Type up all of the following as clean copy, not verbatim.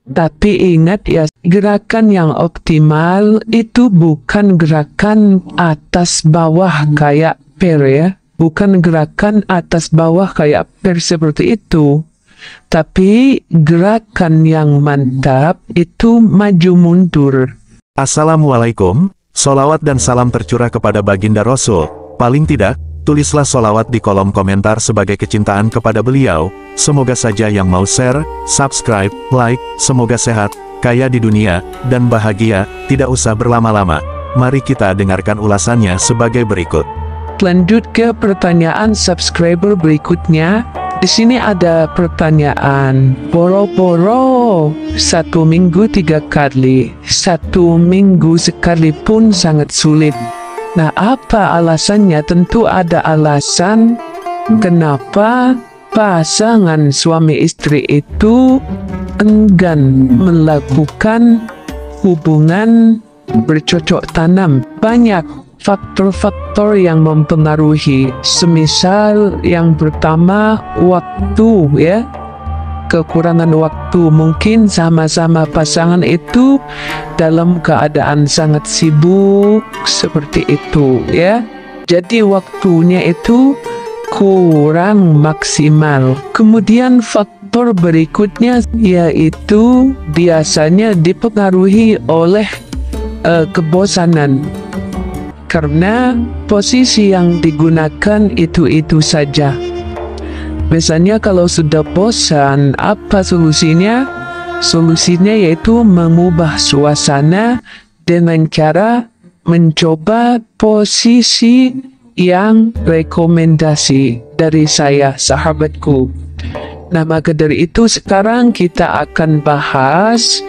Tapi ingat ya, gerakan yang optimal itu bukan gerakan atas bawah kayak per ya. Bukan gerakan atas bawah kayak per seperti itu. Tapi gerakan yang mantap itu maju mundur. Assalamualaikum, sholawat dan salam tercurah kepada baginda Rasul. Paling tidak, tulislah sholawat di kolom komentar sebagai kecintaan kepada beliau. Semoga saja yang mau share, subscribe, like, semoga sehat, kaya di dunia, dan bahagia, tidak usah berlama-lama. Mari kita dengarkan ulasannya sebagai berikut. Lanjut ke pertanyaan subscriber berikutnya. Di sini ada pertanyaan, boro-boro 1 minggu 3 kali, 1 minggu sekali pun sangat sulit. Nah, apa alasannya? Tentu ada alasan kenapa pasangan suami istri itu enggan melakukan hubungan bercocok tanam. Banyak faktor-faktor yang mempengaruhi. Semisal yang pertama, waktu ya. Kekurangan waktu, mungkin sama-sama pasangan itu dalam keadaan sangat sibuk seperti itu ya. Jadi waktunya itu kurang maksimal. Kemudian faktor berikutnya yaitu biasanya dipengaruhi oleh kebosanan. Karena posisi yang digunakan itu-itu saja. Biasanya kalau sudah bosan, apa solusinya? Solusinya yaitu mengubah suasana dengan cara mencoba posisi yang rekomendasi dari saya, sahabatku. Nah, maka dari itu sekarang kita akan bahas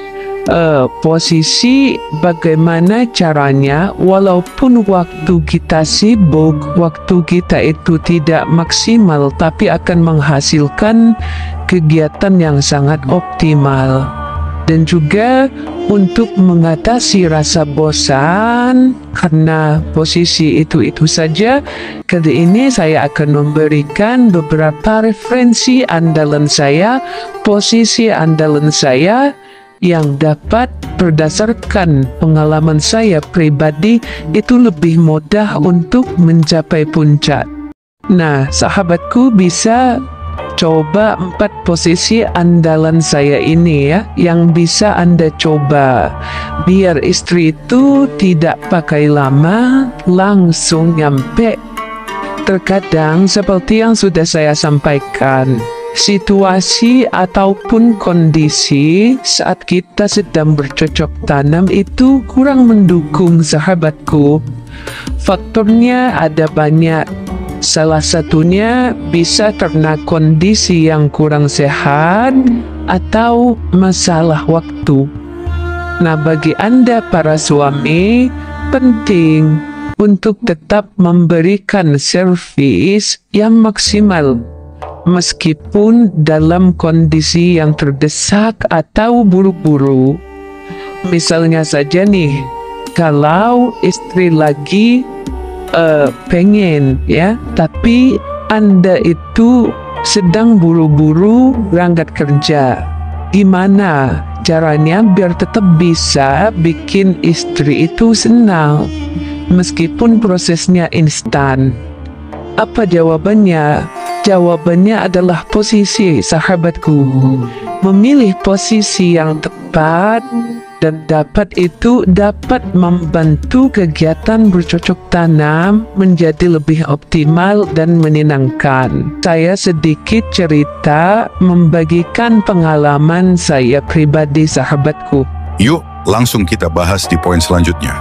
posisi bagaimana caranya walaupun waktu kita sibuk, waktu kita itu tidak maksimal, tapi akan menghasilkan kegiatan yang sangat optimal. Dan juga untuk mengatasi rasa bosan karena posisi itu saja, kali ini saya akan memberikan beberapa referensi andalan saya, posisi andalan saya yang dapat berdasarkan pengalaman saya pribadi itu lebih mudah untuk mencapai puncak. Nah, sahabatku bisa coba 4 posisi andalan saya ini ya, yang bisa Anda coba biar istri itu tidak pakai lama, langsung nyampe. Terkadang seperti yang sudah saya sampaikan, situasi ataupun kondisi saat kita sedang bercocok tanam itu kurang mendukung, sahabatku. Faktornya ada banyak. Salah satunya bisa karena kondisi yang kurang sehat atau masalah waktu. Nah, bagi Anda para suami, penting untuk tetap memberikan servis yang maksimal. Meskipun dalam kondisi yang terdesak atau buru-buru. Misalnya saja nih, kalau istri lagi pengen ya, tapi Anda itu sedang buru-buru berangkat kerja. Gimana caranya biar tetap bisa bikin istri itu senang meskipun prosesnya instan? Apa jawabannya? Jawabannya adalah posisi, sahabatku. Memilih posisi yang tepat dan dapat membantu kegiatan bercocok tanam menjadi lebih optimal dan menyenangkan. Saya sedikit cerita membagikan pengalaman saya pribadi, sahabatku. Yuk, langsung kita bahas di poin selanjutnya.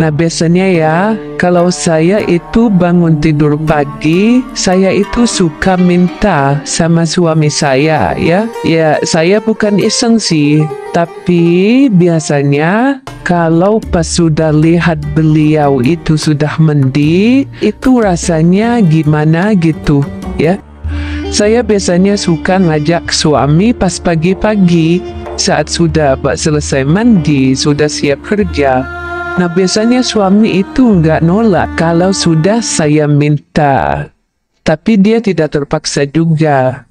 Nah, biasanya ya, kalau saya itu bangun tidur pagi, saya itu suka minta sama suami saya ya. Ya, saya bukan iseng sih, tapi biasanya kalau pas sudah lihat beliau itu sudah mandi, itu rasanya gimana gitu ya. Saya biasanya suka ngajak suami pas pagi-pagi, saat sudah selesai mandi, sudah siap kerja. Nah, biasanya suami itu nggak nolak kalau sudah saya minta. Tapi dia tidak terpaksa juga.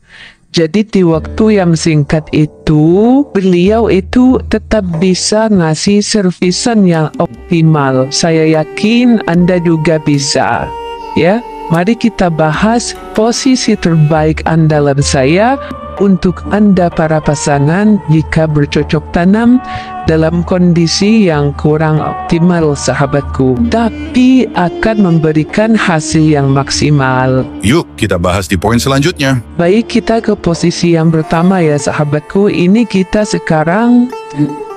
Jadi di waktu yang singkat itu, beliau itu tetap bisa ngasih servisan yang optimal. Saya yakin Anda juga bisa. Ya, mari kita bahas posisi terbaik andalan saya untuk Anda para pasangan jika bercocok tanam dalam kondisi yang kurang optimal, sahabatku, tapi akan memberikan hasil yang maksimal. Yuk, kita bahas di poin selanjutnya. Baik, kita ke posisi yang pertama ya sahabatku. Ini kita sekarang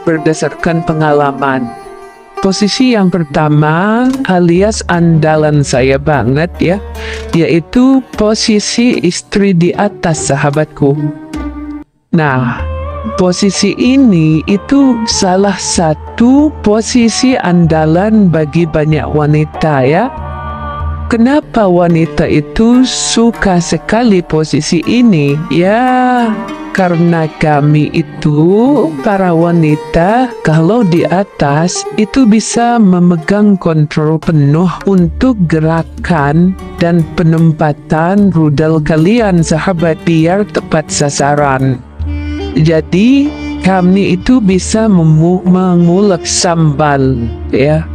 berdasarkan pengalaman. Posisi yang pertama alias andalan saya banget ya, yaitu posisi istri di atas, sahabatku. Nah, posisi ini itu salah satu posisi andalan bagi banyak wanita ya. Kenapa wanita itu suka sekali posisi ini? Ya, karena kami itu, para wanita, kalau di atas, itu bisa memegang kontrol penuh untuk gerakan dan penempatan rudal kalian, sahabat, biar tepat sasaran. Jadi, kami itu bisa mengulek sambal, ya.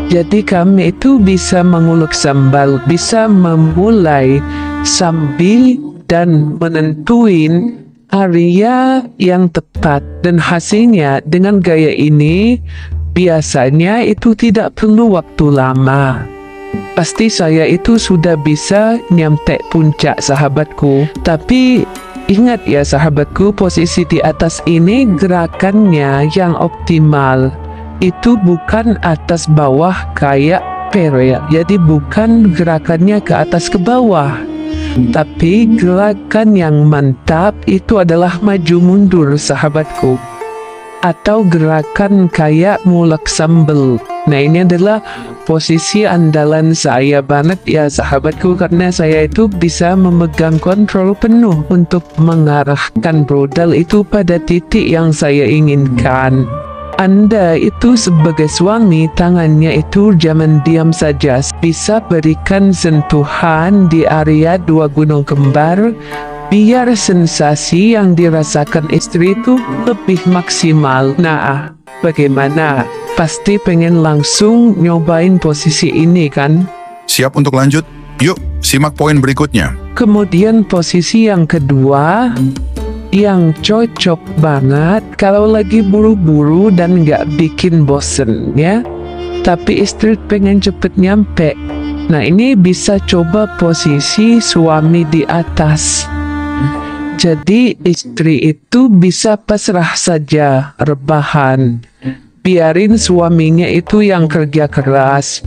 Jadi kami itu bisa mengulek sambal, bisa memulai sambil dan menentuin area yang tepat, dan hasilnya dengan gaya ini biasanya itu tidak perlu waktu lama. Pasti saya itu sudah bisa nyampe puncak, sahabatku. Tapi ingat ya sahabatku, posisi di atas ini gerakannya yang optimal. Itu bukan atas bawah kayak ya. Jadi bukan gerakannya ke atas ke bawah, tapi gerakan yang mantap itu adalah maju mundur, sahabatku, atau gerakan kayak ngulek sambal. Nah, ini adalah posisi andalan saya banget ya sahabatku, karena saya itu bisa memegang kontrol penuh untuk mengarahkan rudal itu pada titik yang saya inginkan. Anda itu sebagai suami, tangannya itu jangan diam saja, bisa berikan sentuhan di area dua gunung kembar, biar sensasi yang dirasakan istri itu lebih maksimal. Nah, bagaimana? Pasti pengen langsung nyobain posisi ini kan? Siap untuk lanjut? Yuk, simak poin berikutnya. Kemudian posisi yang kedua, yang cocok banget kalau lagi buru-buru dan nggak bikin bosen ya, tapi istri pengen cepet nyampe. Nah, ini bisa coba posisi suami di atas. Jadi istri itu bisa pasrah saja, rebahan, biarin suaminya itu yang kerja keras.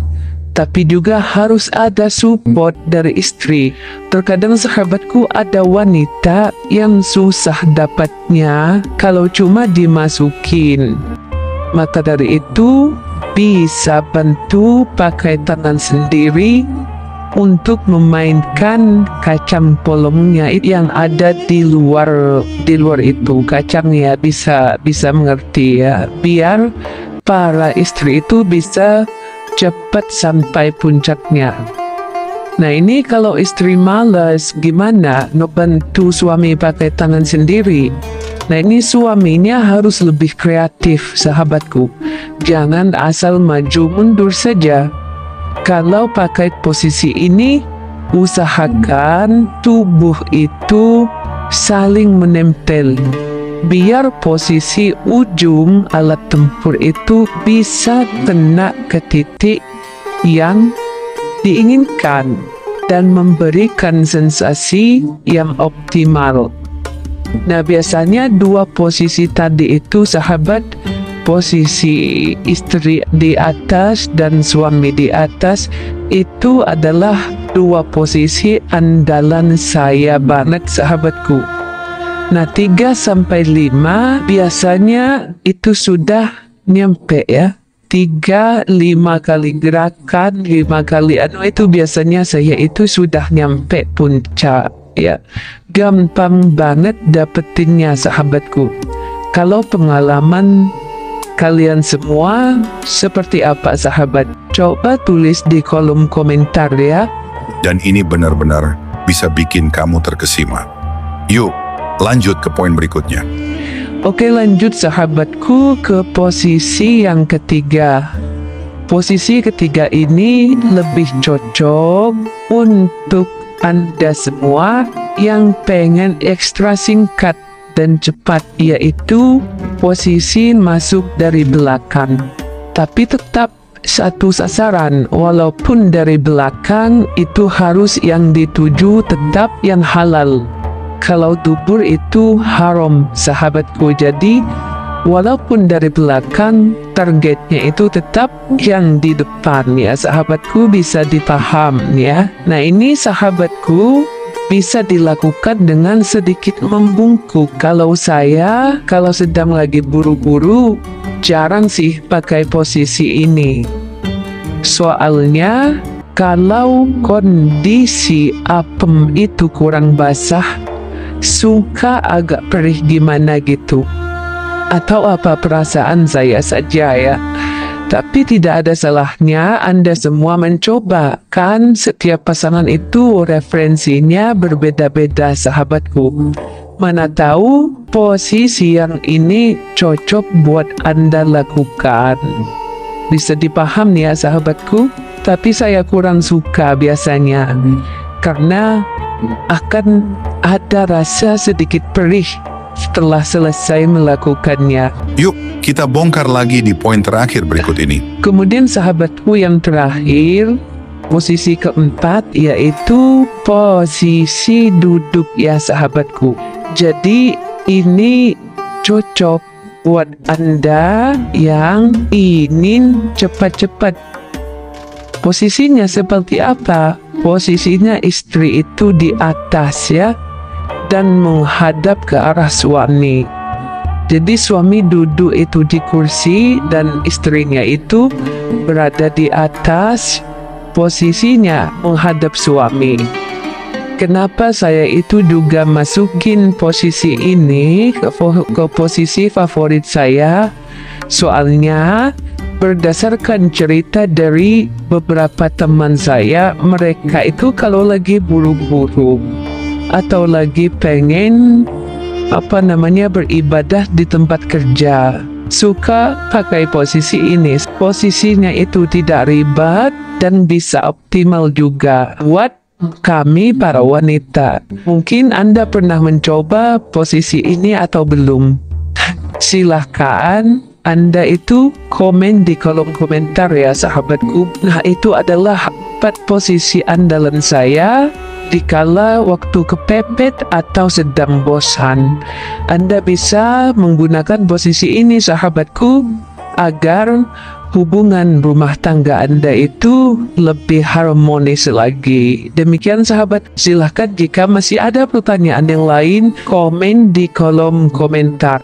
Tapi juga harus ada support dari istri. Terkadang sahabatku, ada wanita yang susah dapatnya kalau cuma dimasukin. Maka dari itu, bisa bantu pakai tangan sendiri untuk memainkan kacang polongnya yang ada di luar itu. Kacangnya bisa mengerti ya, biar para istri itu bisa cepat sampai puncaknya. Nah, ini kalau istri malas, gimana ngebantu suami pakai tangan sendiri? Nah, ini suaminya harus lebih kreatif, sahabatku. Jangan asal maju mundur saja. Kalau pakai posisi ini, usahakan tubuh itu saling menempel, biar posisi ujung alat tempur itu bisa kena ke titik yang diinginkan dan memberikan sensasi yang optimal. Nah, biasanya dua posisi tadi itu, sahabat, posisi istri di atas dan suami di atas, itu adalah dua posisi andalan saya banget, sahabatku. Nah, 3-5 biasanya itu sudah nyampe ya. 3-5 kali gerakan, 5 kali itu biasanya saya itu sudah nyampe puncak ya. Gampang banget dapetinnya, sahabatku. Kalau pengalaman kalian semua seperti apa, sahabat? Coba tulis di kolom komentar ya. Dan ini benar-benar bisa bikin kamu terkesima. Yuk, Lanjut ke poin berikutnya. Oke, lanjut sahabatku ke posisi yang ketiga. Posisi ketiga ini lebih cocok untuk Anda semua yang pengen ekstra singkat dan cepat, yaitu posisi masuk dari belakang. Tapi tetap satu sasaran, walaupun dari belakang itu harus yang dituju tetap yang halal. Kalau dubur itu haram sahabatku, jadi walaupun dari belakang targetnya itu tetap yang di depan ya sahabatku, bisa dipaham ya. Nah ini sahabatku bisa dilakukan dengan sedikit membungkuk. Kalau sedang lagi buru-buru jarang sih pakai posisi ini. Soalnya kalau kondisi apem itu kurang basah, suka agak perih gimana gitu. Atau apa perasaan saya saja ya. Tapi tidak ada salahnya Anda semua mencoba. Kan setiap pasangan itu referensinya berbeda-beda sahabatku. Mana tahu posisi yang ini cocok buat Anda lakukan. Bisa dipaham ya sahabatku. Tapi saya kurang suka biasanya. Karena akan ada rasa sedikit perih setelah selesai melakukannya. Yuk, kita bongkar lagi di poin terakhir berikut ini. Kemudian sahabatku yang terakhir, posisi keempat, yaitu posisi duduk ya sahabatku. Jadi ini cocok buat Anda yang ingin cepat-cepat. Posisinya seperti apa? Posisinya istri itu di atas ya, dan menghadap ke arah suami. Jadi suami duduk itu di kursi dan istrinya itu berada di atas, posisinya menghadap suami. Kenapa saya itu juga masukin posisi ini ke posisi favorit saya? Soalnya berdasarkan cerita dari beberapa teman saya, mereka itu kalau lagi buru-buru atau lagi pengen beribadah di tempat kerja, suka pakai posisi ini. Posisinya itu tidak ribet dan bisa optimal juga buat kami para wanita. Mungkin Anda pernah mencoba posisi ini atau belum? Silahkan Anda itu komen di kolom komentar ya sahabatku. Nah itu adalah 4 posisi andalan saya dikala waktu kepepet atau sedang bosan. Anda bisa menggunakan posisi ini sahabatku agar hubungan rumah tangga Anda itu lebih harmonis lagi. Demikian sahabat, silahkan jika masih ada pertanyaan yang lain komen di kolom komentar.